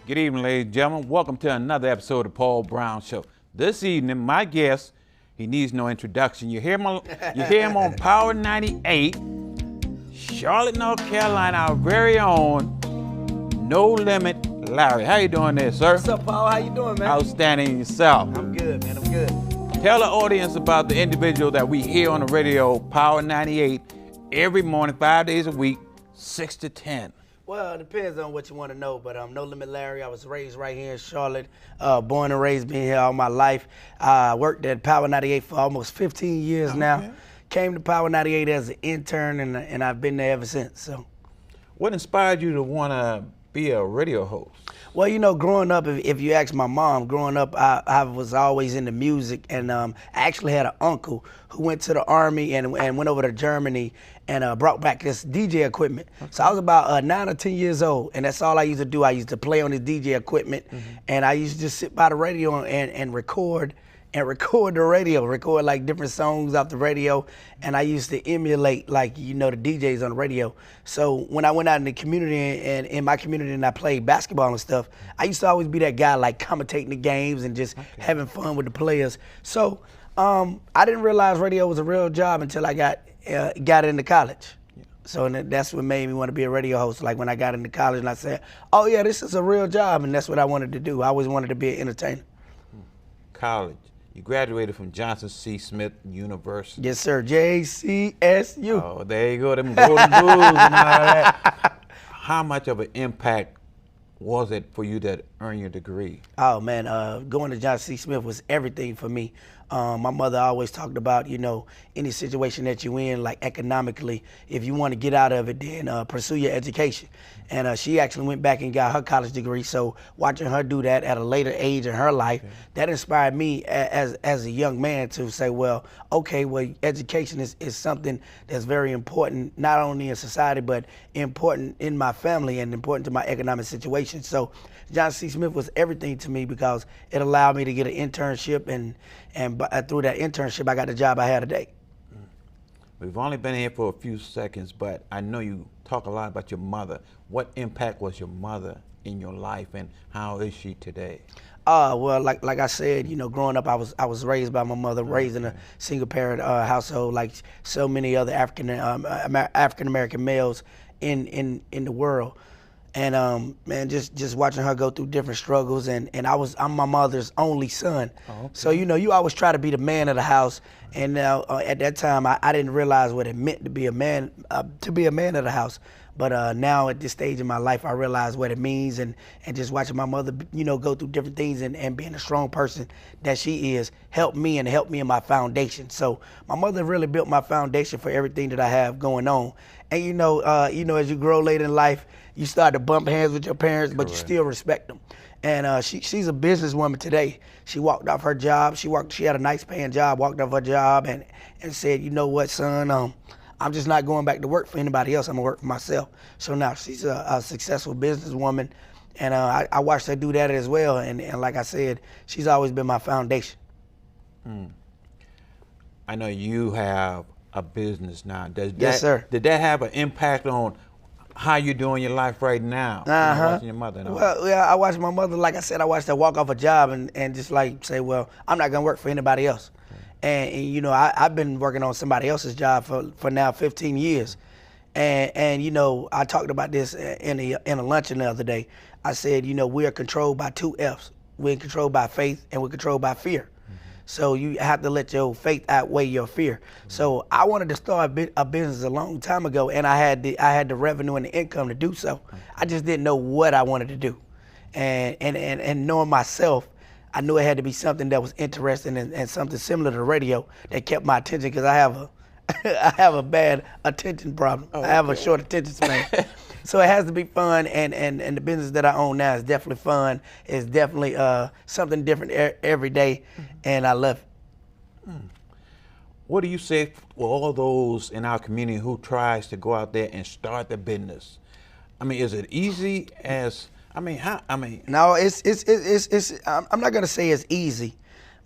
Good evening, ladies and gentlemen. Welcome to another episode of Paul Brown Show. This evening, my guest, he needs no introduction. You hear him on Power 98, Charlotte, North Carolina, our very own NoLimit Larry. How you doing there, sir? What's up, Paul? How you doing, man? Outstanding yourself. I'm good, man. I'm good. Tell the audience about the individual that we hear on the radio, Power 98, every morning, 5 days a week, 6 to 10. Well, it depends on what you want to know, but NoLimit Larry, I was raised right here in Charlotte, born and raised, been here all my life. I worked at Power 98 for almost 15 years now. Came to Power 98 as an intern, and I've been there ever since. So, what inspired you to want to be a radio host? Well, you know, growing up, if you ask my mom, growing up, I was always into music, and I actually had an uncle who went to the Army and went over to Germany and brought back this DJ equipment. Okay. So I was about 9 or 10 years old, and that's all I used to do. I used to play on this DJ equipment, and I used to just sit by the radio and record the radio, record like different songs off the radio, and I used to emulate, like, you know, the DJs on the radio. So when I went out in the community and in my community and I played basketball and stuff, I used to always be that guy like commentating the games and just having fun with the players. So I didn't realize radio was a real job until I got into college. So that's what made me want to be a radio host. Like when I got into college and I said, oh yeah, this is a real job, and that's what I wanted to do. I always wanted to be an entertainer. College. You graduated from Johnson C. Smith University. Yes, sir. JCSU. Oh, there you go. Them golden bulls and all that. How much of an impact was it for you to earn your degree? Oh, man, going to Johnson C. Smith was everything for me. My mother always talked about, you know, any situation that you're in, like economically, if you want to get out of it, then pursue your education. And she actually went back and got her college degree. So watching her do that at a later age in her life, that inspired me as a young man to say, well, okay, well, education is something that's very important, not only in society, but important in my family and important to my economic situation. So Johnson C. Smith was everything to me because it allowed me to get an internship, and through that internship, I got the job I had today. We've only been here for a few seconds, but I know you talk a lot about your mother. What impact was your mother in your life, and how is she today? Well, like I said, you know, growing up, I was raised by my mother, raised in a single parent household, like so many other African American males in the world. And man, just watching her go through different struggles, and I'm my mother's only son. Oh, okay. So, you know, you always try to be the man of the house, and at that time I didn't realize what it meant to be a man of the house. But now at this stage in my life, I realize what it means, and just watching my mother, you know, go through different things and being a strong person that she is, helped me in my foundation. So my mother really built my foundation for everything that I have going on. And you know, as you grow later in life, you start to bump hands with your parents, but you still respect them. And she's a businesswoman today. She walked off her job. She had a nice paying job, walked off her job and said, you know what, son, I'm just not going back to work for anybody else. I'm gonna work for myself. So now she's a successful businesswoman, and I watched her do that as well. And like I said, she's always been my foundation. I know you have a business now. Yes, sir. Did that have an impact on how you're doing your life right now? Watching your mother and all? Well, yeah, I watched my mother, like I said, I watched her walk off a job and just like say, well, I'm not gonna work for anybody else. And you know, I've been working on somebody else's job for now 15 years. And you know, I talked about this in a luncheon the other day. I said, you know, we are controlled by two F's. We're controlled by faith and we're controlled by fear. So you have to let your faith outweigh your fear. So I wanted to start a business a long time ago, and I had the revenue and the income to do so. I just didn't know what I wanted to do. And knowing myself, I knew it had to be something that was interesting and something similar to the radio that kept my attention, because I have a bad attention problem. I have a short attention span. So it has to be fun, and the business that I own now is definitely fun. It's definitely something different every day, and I love it. What do you say for all those in our community who tries to go out there and start the business? I mean, is it easy as, No, it's I'm not gonna say it's easy,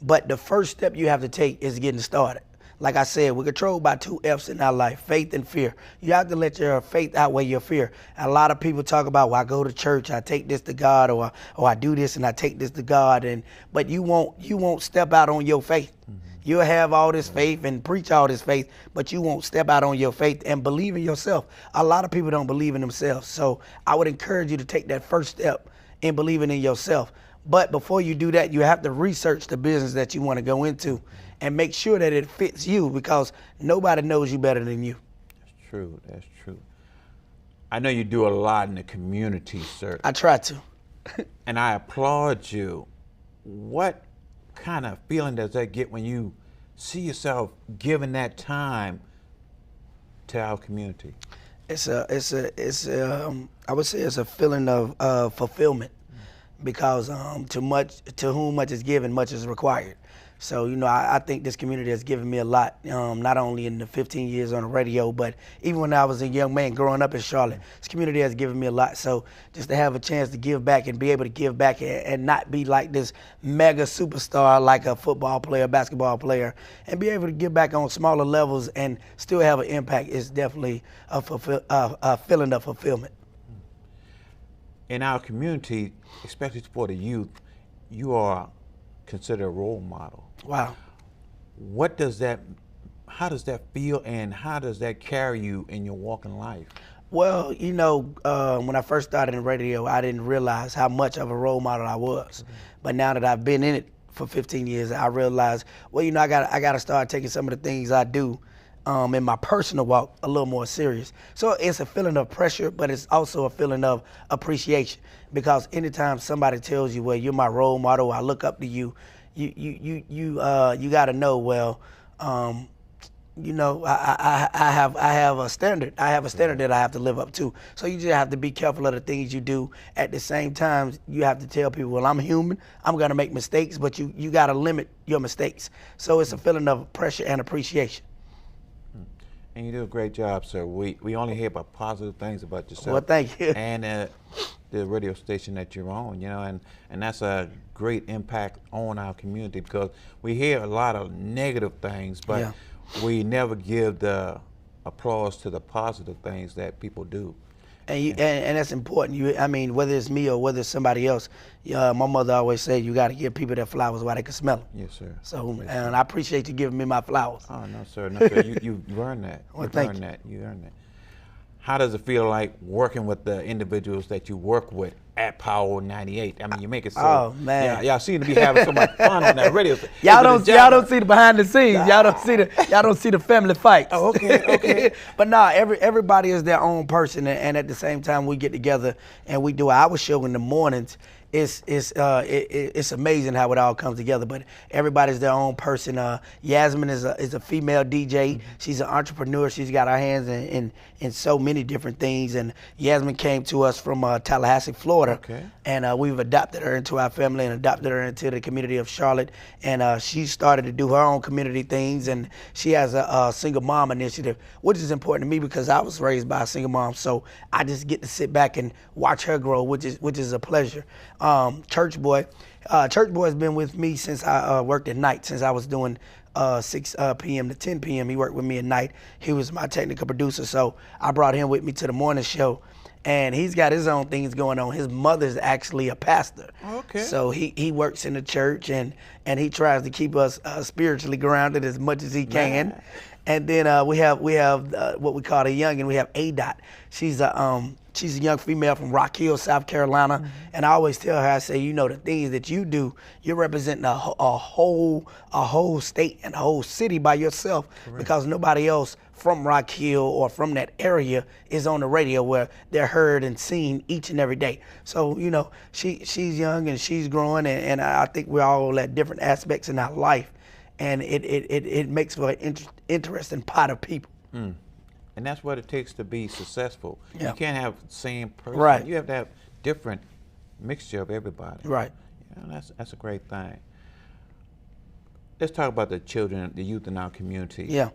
but the first step you have to take is getting started. like I said, we're controlled by 2 F's in our life, faith and fear. You have to let your faith outweigh your fear. And a lot of people talk about, well, I go to church, I take this to God, or I do this and I take this to God, but you won't step out on your faith. You'll have all this faith and preach all this faith, but you won't step out on your faith and believe in yourself. A lot of people don't believe in themselves. So I would encourage you to take that first step in believing in yourself. But before you do that, you have to research the business that you want to go into and make sure that it fits you, because nobody knows you better than you. That's true. That's true. I know you do a lot in the community, sir. I try to. And I applaud you. What kind of feeling does that get when you see yourself giving that time to our community? I would say it's a feeling of fulfillment, because to whom much is given, much is required. So, I think this community has given me a lot, not only in the 15 years on the radio, but even when I was a young man growing up in Charlotte, this community has given me a lot. So just to have a chance to give back and be able to give back and not be like this mega superstar like a football player, basketball player, and be able to give back on smaller levels and still have an impact is definitely a feeling of fulfillment. In our community, especially for the youth, you are considered a role model. Wow. How does that feel, and how does that carry you in your walk in life? Well, when I first started in radio, I didn't realize how much of a role model I was. But now that I've been in it for 15 years, I realized, well, I got to start taking some of the things I do in my personal walk a little more serious. So it's a feeling of pressure, but it's also a feeling of appreciation, because anytime somebody tells you, well, you're my role model, I look up to you, you got to know, well, I have a standard. I have a standard that I have to live up to. So you just have to be careful of the things you do. At the same time, you have to tell people, well, I'm human. I'm going to make mistakes, but you got to limit your mistakes. So it's a feeling of pressure and appreciation. And you do a great job, sir. We only hear about positive things about yourself. Well, thank you. And the radio station that you're on, and that's a great impact on our community, because we hear a lot of negative things, but we never give the applause to the positive things that people do. And that's important. Whether it's me or whether it's somebody else, my mother always said you got to give people their flowers while they can smell them. Yes, sir. So, yes, and I appreciate you giving me my flowers. Oh, no, sir. No, sir. You earned that. Well, thank you. You earned that. How does it feel like working with the individuals that you work with at Power 98? You make it so. Oh man, y'all seem to be having so much fun on that radio. y'all don't see the behind the scenes. Y'all don't see the family fights. Oh, okay. But everybody is their own person, and at the same time we get together and we do our show in the mornings. It's amazing how it all comes together. But everybody's their own person. Yasmin is a female DJ. She's an entrepreneur. She's got her hands in so many different things. And Yasmin came to us from Tallahassee, Florida. Okay. And we've adopted her into our family and adopted her into the community of Charlotte. And she started to do her own community things. And she has a single mom initiative, which is important to me because I was raised by a single mom. So I just get to sit back and watch her grow, which is a pleasure. Church Boy has been with me since I worked at night, since I was doing 6 p.m. to 10 p.m. He worked with me at night. He was my technical producer, so I brought him with me to the morning show. And he's got his own things going on. His mother's actually a pastor. Okay. So he works in the church and he tries to keep us spiritually grounded as much as he can. Man. And then we have what we call a youngin'. We have A-Dot. She's a young female from Rock Hill, South Carolina. Mm-hmm. And I always tell her, I say, the things that you do, you're representing a whole state and a whole city by yourself. Correct. Because nobody else from Rock Hill or from that area is on the radio where they're heard and seen each and every day. So, she's young and she's growing, and I think we're all at different aspects in our life. And it makes for an interesting pot of people. Mm. And that's what it takes to be successful. Yeah. You can't have the same person. Right. You have to have different mixture of everybody. Right. That's a great thing. Let's talk about the children, the youth in our community. Yeah.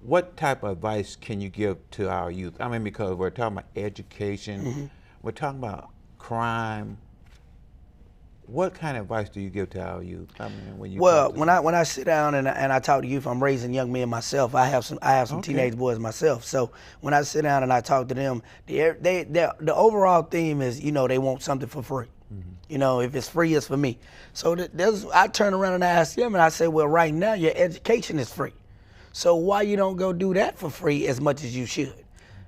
What type of advice can you give to our youth? Because we're talking about education, we're talking about crime. what kind of advice do you give to our youth? I mean, when you when I sit down and I talk to youth, I'm raising young men myself. I have some teenage boys myself. So when I sit down and I talk to them, the overall theme is, you know, they want something for free. You know, if it's free, it's for me. So I turn around and I ask them, and I say, well, right now your education is free. So why you don't go do that for free as much as you should?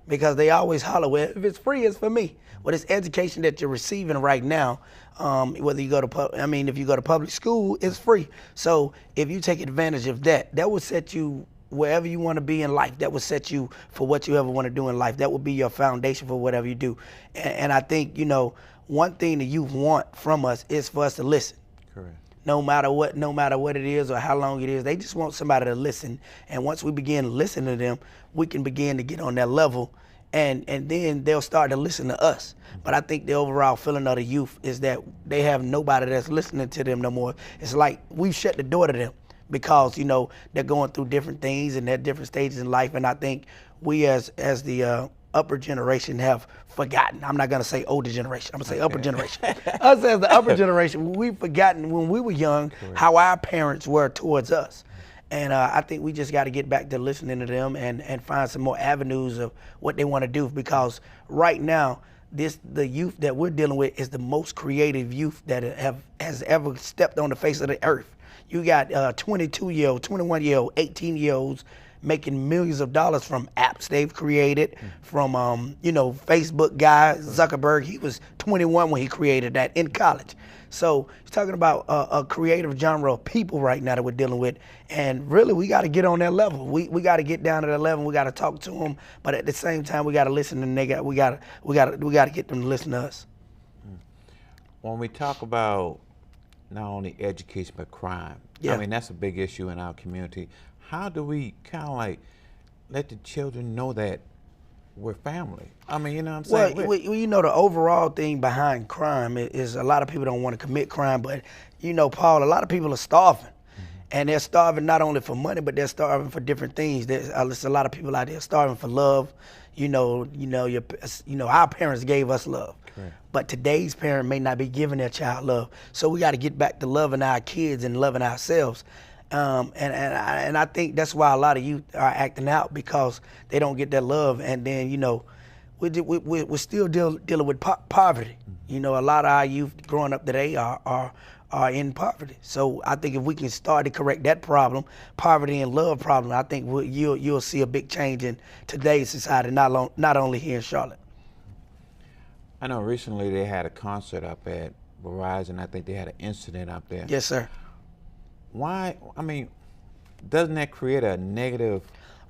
Because they always holler, well, if it's free, it's for me. Well, it's education that you're receiving right now. Whether you go to if you go to public school, it's free. So if you take advantage of that, that will set you wherever you want to be in life. That will set you for what you ever want to do in life. That will be your foundation for whatever you do. And I think, you know, one thing the youth want from us is for us to listen. Correct. No matter what it is or how long it is, they just want somebody to listen. And once we begin to listen to them, we can begin to get on that level, and then they'll start to listen to us. But I think the overall feeling of the youth is that they have nobody that's listening to them no more. It's like we've shut the door to them because, you know, they're going through different things and they're different stages in life. And I think we as the upper generation have forgotten. I'm not going to say older generation. I'm going to say upper generation. Us as the upper generation, we've forgotten when we were young how our parents were towards us. And I think we just got to get back to listening to them and find some more avenues of what they want to do, because right now, the youth that we're dealing with is the most creative youth that has ever stepped on the face of the earth. You got 22-year-old, 21-year-old, 18-year-olds making millions of dollars from apps they've created, from you know, Facebook guy Zuckerberg. He was 21 when he created that in college. So he's talking about a creative genre of people right now that we're dealing with, and really we got to get on that level. We got to get down to that level. We got to talk to them, but at the same time we got to listen, and we got to get them to listen to us. When we talk about not only education but crime, I mean, that's a big issue in our community. How do we kind of like let the children know that we're family? I mean, you know what I'm saying? Well, you know, the overall thing behind crime is a lot of people don't want to commit crime, but, you know, Paul, a lot of people are starving. And they're starving not only for money, but they're starving for different things. There's a lot of people out there starving for love. You know, our parents gave us love. Correct. But today's parent may not be giving their child love. So we got to get back to loving our kids and loving ourselves. And I think that's why a lot of youth are acting out, because they don't get that love. And then, you know, we're still dealing with poverty. You know, a lot of our youth growing up today are in poverty. So I think if we can start to correct that problem, poverty and love problem, I think you'll see a big change in today's society, not only here in Charlotte. I know recently they had a concert up at Verizon. I think they had an incident up there. Yes, sir. Why? I mean, doesn't that create a negative?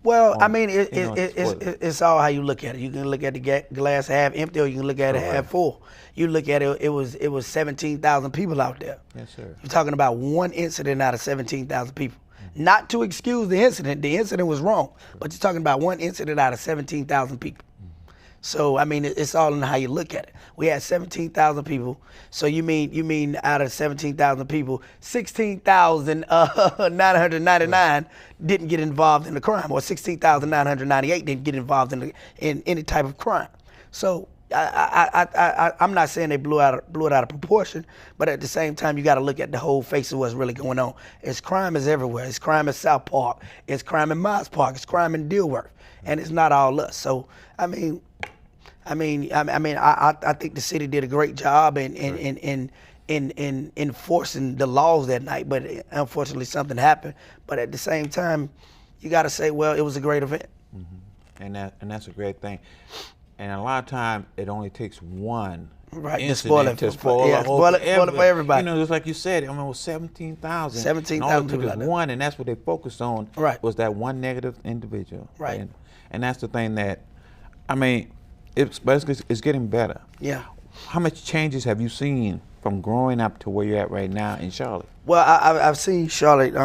Well, I mean, it's all how you look at it. You can look at the glass half empty, or you can look at it half full. You look at it, it was 17,000 people out there. Yes, sir. You're talking about one incident out of 17,000 people. Not to excuse the incident was wrong, but you're talking about one incident out of 17,000 people. So I mean, it's all in how you look at it. We had 17,000 people. So you mean out of 17,000 people, 16,999 didn't get involved in the crime, or 16,998 didn't get involved in any type of crime. So I'm not saying they blew it out of proportion, but at the same time, you got to look at the whole face of what's really going on. It's crime is everywhere. It's crime in South Park. It's crime in Miles Park. It's crime in Dilworth, and it's not all us. So I think the city did a great job in enforcing the laws that night, but unfortunately something happened. But at the same time, you got to say, well, it was a great event. And that's a great thing. And a lot of times, it only takes one incident to spoil it for everybody. You know, just like you said, I mean, it was 17,000. 17,000 people. It was one, and that's what they focused on. Right. Was that one negative individual. Right. And that's the thing that, I mean, it's getting better. Yeah. How much changes have you seen from growing up to where you're at right now in Charlotte? Well, I've seen Charlotte.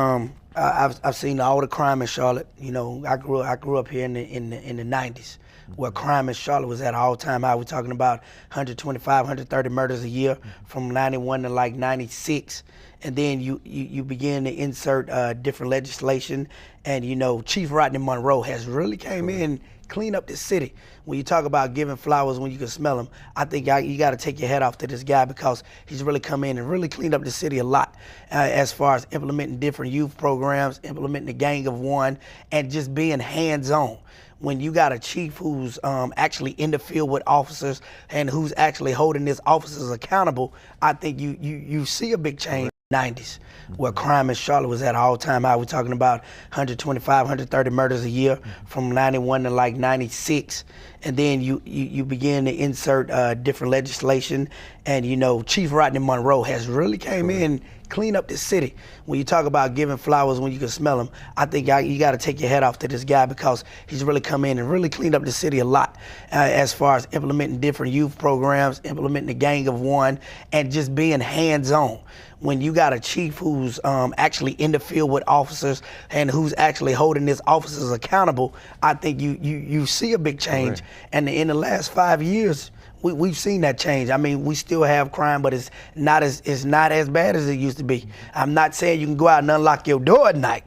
I've seen all the crime in Charlotte. You know, I grew up here in the 90s, where crime in Charlotte was at an all-time high. We're talking about 125, 130 murders a year from 91 to like 96. And then you begin to insert different legislation. And, you know, Chief Rodney Monroe has really came in clean up this city. When you talk about giving flowers when you can smell them, I think you got to take your hat off to this guy because he's really come in and really cleaned up the city a lot as far as implementing different youth programs, implementing the Gang of One, and just being hands-on. When you got a chief who's actually in the field with officers and who's actually holding his officers accountable, I think you see a big change. 90s, where crime in Charlotte was at an all-time high. We're talking about 125, 130 murders a year from 91 to like 96. And then you begin to insert different legislation. And, you know, Chief Rodney Monroe has really came in, clean up this city. When you talk about giving flowers when you can smell them, I think you got to take your hat off to this guy because he's really come in and really cleaned up the city a lot as far as implementing different youth programs, implementing the Gang of One, and just being hands-on. When you got a chief who's actually in the field with officers and who's actually holding his officers accountable, I think you see a big change. Right. And in the last 5 years, we've seen that change. I mean, we still have crime, but it's not as bad as it used to be. I'm not saying you can go out and unlock your door at night,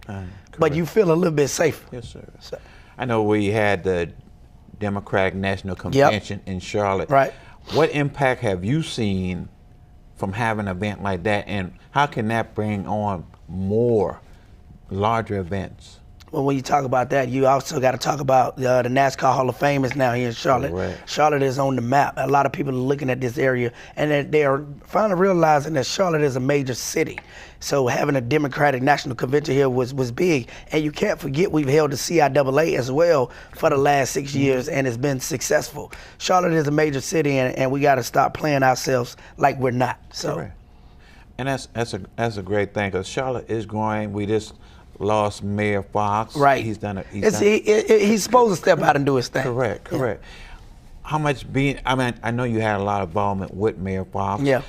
but you feel a little bit safer. Yes, sir. So. I know we had the Democratic National Convention in Charlotte. Right. What impact have you seen from having an event like that, and how can that bring on more larger events? Well, when you talk about that, you also got to talk about the NASCAR Hall of Fame is now here in Charlotte. Right. Charlotte is on the map. A lot of people are looking at this area, and they are finally realizing that Charlotte is a major city. So having a Democratic National Convention here was big. And you can't forget we've held the CIAA as well for the last 6 years, and it's been successful. Charlotte is a major city, and we got to stop playing ourselves like we're not. So. Correct. And that's a great thing, because Charlotte is growing. We just lost Mayor Fox. Right. He's supposed to step out and do his thing. Correct. Yeah. How much I know you had a lot of involvement with Mayor Fox. Yeah.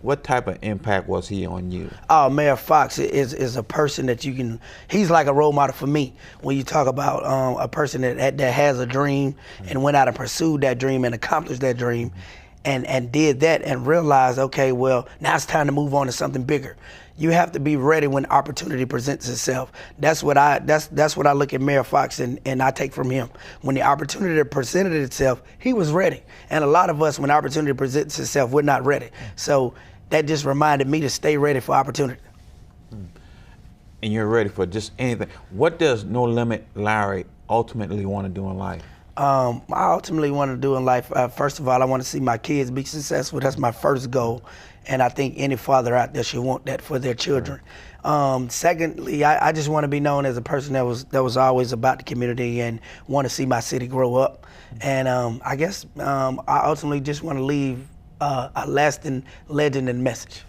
What type of impact was he on you? Oh, Mayor Fox is a person that he's like a role model for me. When you talk about a person that has a dream and went out and pursued that dream and accomplished that dream and did that and realized, okay, well, now it's time to move on to something bigger. You have to be ready when opportunity presents itself. That's what I look at Mayor Fox and I take from him. When the opportunity presented itself, he was ready. And a lot of us, when opportunity presents itself, we're not ready. So that just reminded me to stay ready for opportunity. And you're ready for just anything. What does NoLimit Larry ultimately want to do in life? I ultimately want to do in life, first of all, I want to see my kids be successful. That's my first goal. And I think any father out there should want that for their children. Secondly, I just want to be known as a person that was always about the community and want to see my city grow up. And I guess I ultimately just want to leave a lasting legend and message.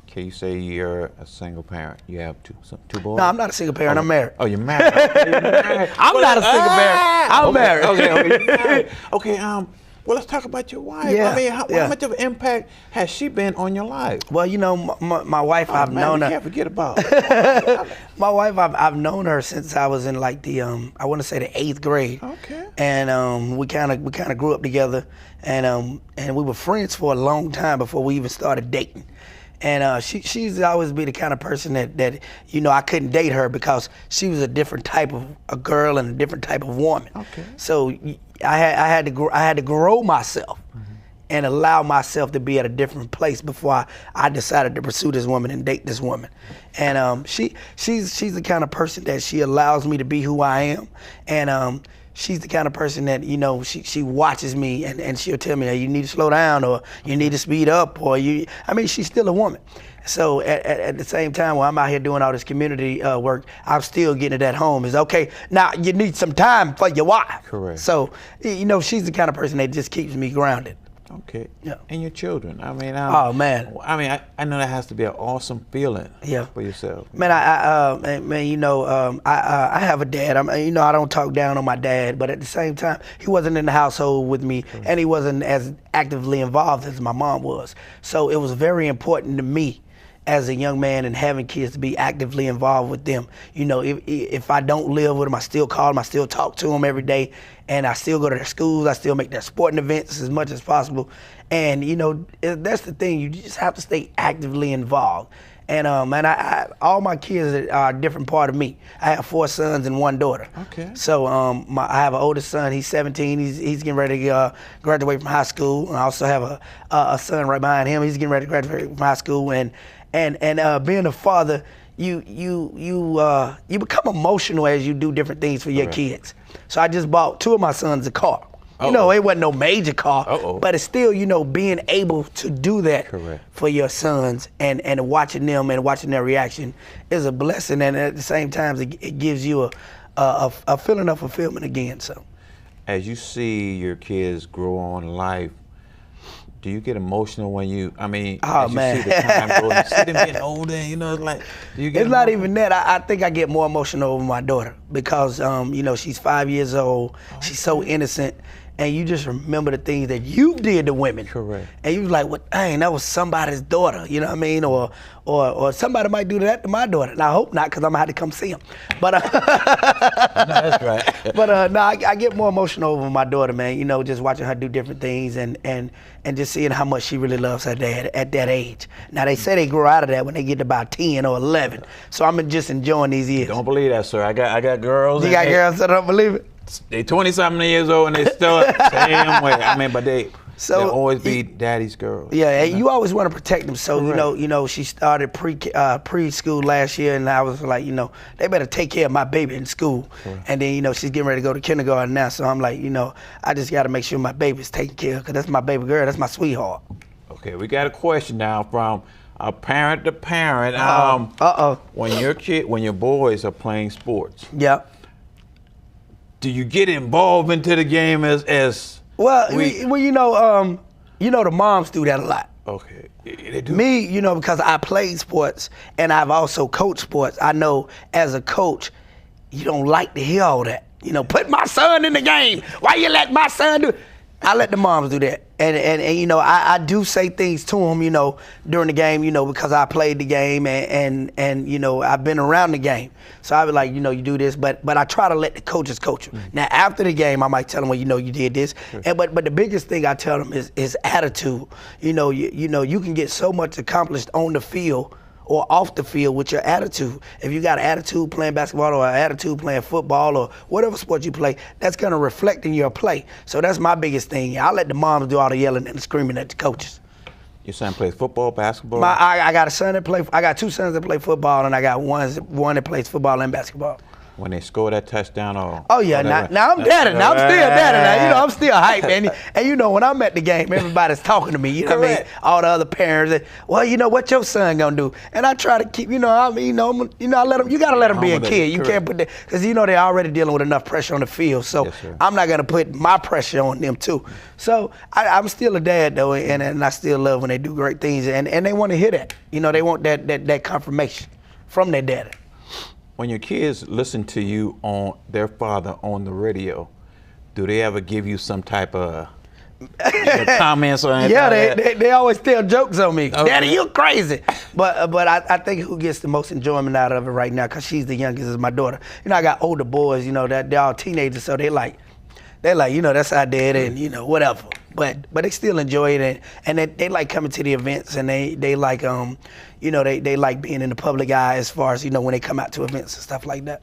Okay, you say you're a single parent. You have two boys? No, I'm not a single parent. I'm married. Oh, you're married. I'm not a single parent. I'm married. Okay. Well, let's talk about your wife. Yeah, I mean, how much of an impact has she been on your life? Well, you know, my wife, I've known her. Can't forget about my wife, I've known her since I was in like the I want to say the 8th grade. Okay. And we kind of grew up together, and we were friends for a long time before we even started dating. And she's always been the kind of person that you know, I couldn't date her because she was a different type of a girl and a different type of woman. Okay. So I had to grow myself and allow myself to be at a different place before I decided to pursue this woman and date this woman. And she's the kind of person that she allows me to be who I am. And she's the kind of person that, you know, she watches me and she'll tell me, hey, you need to slow down or you need to speed up or she's still a woman. So at the same time, while I'm out here doing all this community work, I'm still getting it at home. It's okay, now you need some time for your wife. Correct. So, you know, she's the kind of person that just keeps me grounded. Okay. Yeah. And your children. I mean, oh man. I mean, I know that has to be an awesome feeling. Yeah. For yourself. Man, you know, I have a dad. You know, I don't talk down on my dad, but at the same time, he wasn't in the household with me, and he wasn't as actively involved as my mom was. So it was very important to me as a young man and having kids to be actively involved with them. You know, if I don't live with them, I still call them, I still talk to them every day, and I still go to their schools, I still make their sporting events as much as possible. And that's the thing. You just have to stay actively involved. And I all my kids are a different part of me. I have 4 sons and 1 daughter. Okay. So I have an oldest son. He's 17. He's getting ready to graduate from high school. And I also have a son right behind him. He's getting ready to graduate from high school. And being a father, you become emotional as you do different things for your kids. So I just bought 2 of my sons a car. It wasn't no major car, but it's still, being able to do that for your sons and watching them and watching their reaction is a blessing. And at the same time, it gives you a feeling of fulfillment again. So, as you see your kids grow on in life, do you get emotional when you see the time go, you see them getting older, it's like, do you get It's not even that. I think I get more emotional over my daughter because, she's 5 years old. She's so innocent. And you just remember the things that you did to women. Correct. And you was like, well, dang, that was somebody's daughter, you know what I mean? Or somebody might do that to my daughter. And I hope not, because I'm going to have to come see them. But no, that's right. But I get more emotional over my daughter, man, just watching her do different things and just seeing how much she really loves her dad at that age. Now, they say they grow out of that when they get to about 10 or 11. So I'm just enjoying these years. Don't believe that, sir. I got girls. You got girls that don't believe it? They 20-something years oold and they still same way. But they'll always be daddy's girls. Yeah, you always want to protect them. So she started preschool last year, and I was like, they better take care of my baby in school. And then she's getting ready to go to kindergarten now. So I'm like, I just got to make sure my baby's taken care of because that's my baby girl. That's my sweetheart. Okay, we got a question now from a parent to parent. When your boys are playing sports. Yeah. Do you get involved into the game as well? The moms do that a lot. Okay, they do. Me, because I played sports and I've also coached sports. I know as a coach, you don't like to hear all that. Put my son in the game. Why you let my son do it? I let the moms do that. And I do say things to them, during the game, because I played the game and I've been around the game. So I be like, you do this, but I try to let the coaches coach them. Now after the game, I might tell them, well, you did this. But the biggest thing I tell them is attitude. You can get so much accomplished on the field or off the field with your attitude. If you got an attitude playing basketball or an attitude playing football or whatever sport you play, that's gonna reflect in your play. So that's my biggest thing. I let the moms do all the yelling and screaming at the coaches. Your son plays football, basketball? I got I got 2 sons that play football and I got one that plays football and basketball. When they score that touchdown or... Oh, yeah. Now I'm daddy. Now I'm still daddy. Now, I'm still hype. And when I'm at the game, everybody's talking to me. You know what I mean? All the other parents. And, well, what your son going to do? And I try to keep, I let them, you got to let them be a kid. You can't put that, because, they're already dealing with enough pressure on the field. So I'm not going to put my pressure on them, too. So I'm still a dad, though, and I still love when they do great things. And they want to hear that. They want that confirmation from their daddy. When your kids listen to you on their father on the radio, do they ever give you some type of comments or anything? Yeah, they always tell jokes on me. Okay. Daddy, you crazy. But I think who gets the most enjoyment out of it right now, because she's the youngest, is my daughter. I got older boys, that they're all teenagers, so they're like, that's our dad, and whatever. But they still enjoy it, and they like coming to the events, and they like they like being in the public eye as far as when they come out to events and stuff like that.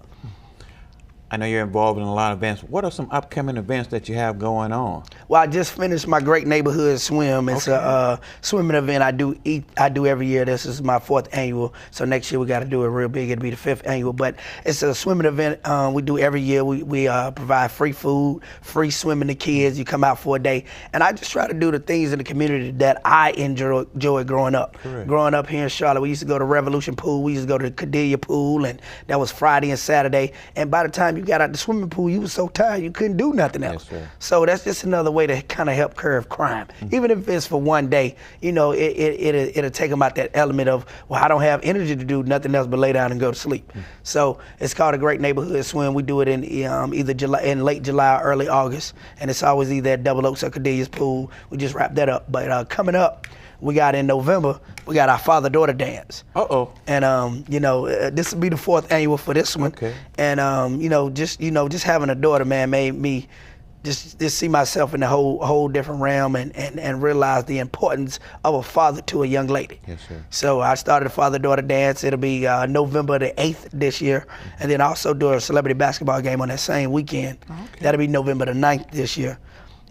I know you're involved in a lot of events. What are some upcoming events that you have going on? Well, I just finished my Great Neighborhood Swim. It's a swimming event I do every year. This is my 4th annual. So next year we got to do it real big. It'll be the 5th annual. But it's a swimming event we do every year. We provide free food, free swimming to kids. You come out for a day. And I just try to do the things in the community that I enjoy growing up. Correct. Growing up here in Charlotte, we used to go to Revolution Pool. We used to go to the Cordelia Pool, and that was Friday and Saturday. And by the time you got out the swimming pool, you was so tired you couldn't do nothing else. Yes, so that's just another way to kind of help curb crime. Even if it's for one day, it'll take them out that element of, well, I don't have energy to do nothing else but lay down and go to sleep. So it's called a Great Neighborhood Swim. We do it in in late July or early August, and it's always either at Double Oaks or Cordelia's Pool. We just wrapped that up. But coming up, we got in November, we got our father-daughter dance. And this will be the 4th annual for this one. Okay. And just having a daughter, man, made me just see myself in a whole different realm and realize the importance of a father to a young lady. Yes, sir. So I started a father-daughter dance. It'll be November the 8th this year. And then also do a celebrity basketball game on that same weekend. Oh, okay. That'll be November the 9th this year.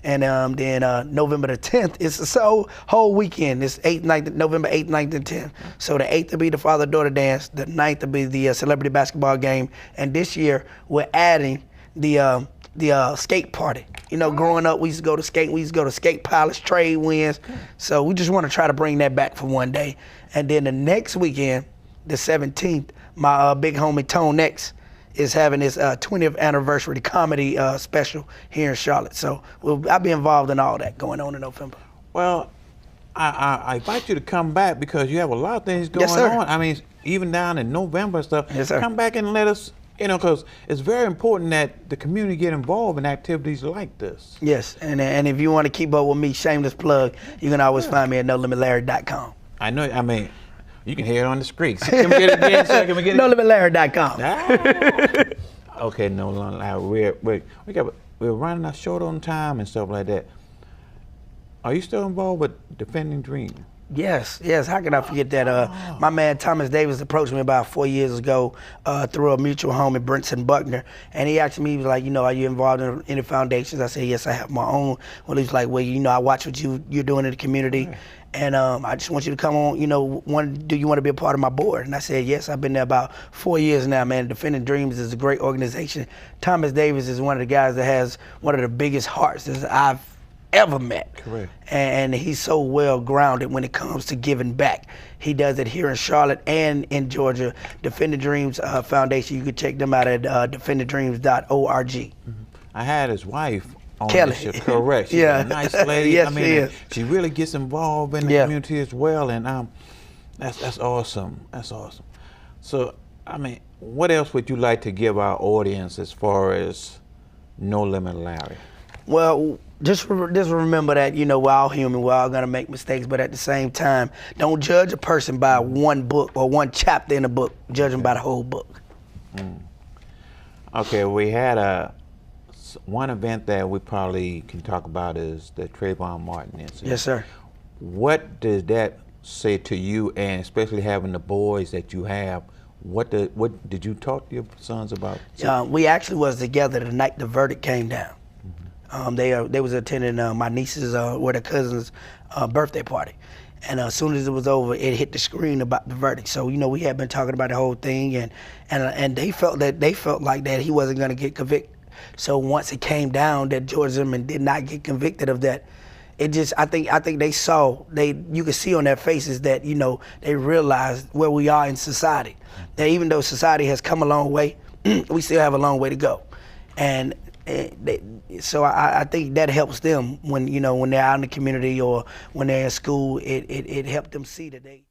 And then November the 10th, it's the whole weekend. It's November 8th, 9th, and 10th. So the 8th will be the father-daughter dance. The 9th will be the celebrity basketball game. And this year, we're adding the skate party. You know, growing up, we used to go to skate pilots, trade winds. So we just want to try to bring that back for one day. And then the next weekend, the 17th, my big homie Tone X is having his 20th anniversary comedy special here in Charlotte. So I'll be involved in all that going on in November. Well, I invite you to come back because you have a lot of things going Yes, sir. on. I mean, even down in November and stuff. Yes, sir. Come back and let us, you know, because it's very important that the community get involved in activities like this. Yes, and if you want to keep up with me, shameless plug, you can always find me at NoLimitLarry.com. I know, I mean, you can hear it on the streets. Can we get it again, sir? Can we get it? NoLimitLarry.com. Okay, no longer. We're running out short on time and stuff like that. Are you still involved with Defending Dream? Yes. How can I forget that? My man Thomas Davis approached me about 4 years ago through a mutual homie, Brinson Buckner, and he asked me, he was like, you know, are you involved in any foundations? I said, yes, I have my own. Well, he's like, well, you know, I watch what you're doing in the community, and I just want you to come on. You know, do you want to be a part of my board? And I said, yes. I've been there about 4 years now, man. Defending Dreams is a great organization. Thomas Davis is one of the guys that has one of the biggest hearts that I've ever met. Correct. And he's so well grounded when it comes to giving back. He does it here in Charlotte and in Georgia. Defending Dreams Foundation, you can check them out at defendingdreams.org. Mm-hmm. I had his wife on Kelly. the show. Correct. She's Yeah. a nice lady. Yes, I mean, she is. she really gets involved in the community as well, and that's awesome. That's awesome. So, I mean, what else would you like to give our audience as far as No Limit Larry? Well, just remember that, you know, we're all human, we're all gonna make mistakes, but at the same time, don't judge a person by one book or one chapter in a book. Judge them by the whole book. Okay, we had one event that we probably can talk about is the Trayvon Martin incident. Yes, sir. What does that say to you, and especially having the boys that you have? What did you talk to your sons about? We actually was together the night the verdict came down. They was attending my niece's or their cousin's birthday party, and as soon as it was over, it hit the screen about the verdict. So you know, we had been talking about the whole thing, and they felt like that he wasn't going to get convicted. So once it came down that George Zimmerman did not get convicted of that, it just I think you could see on their faces that, you know, they realized where we are in society. That even though society has come a long way, we still have a long way to go, and. So I think that helps them when, you know, when they're out in the community or when they're in school. It helped them see that they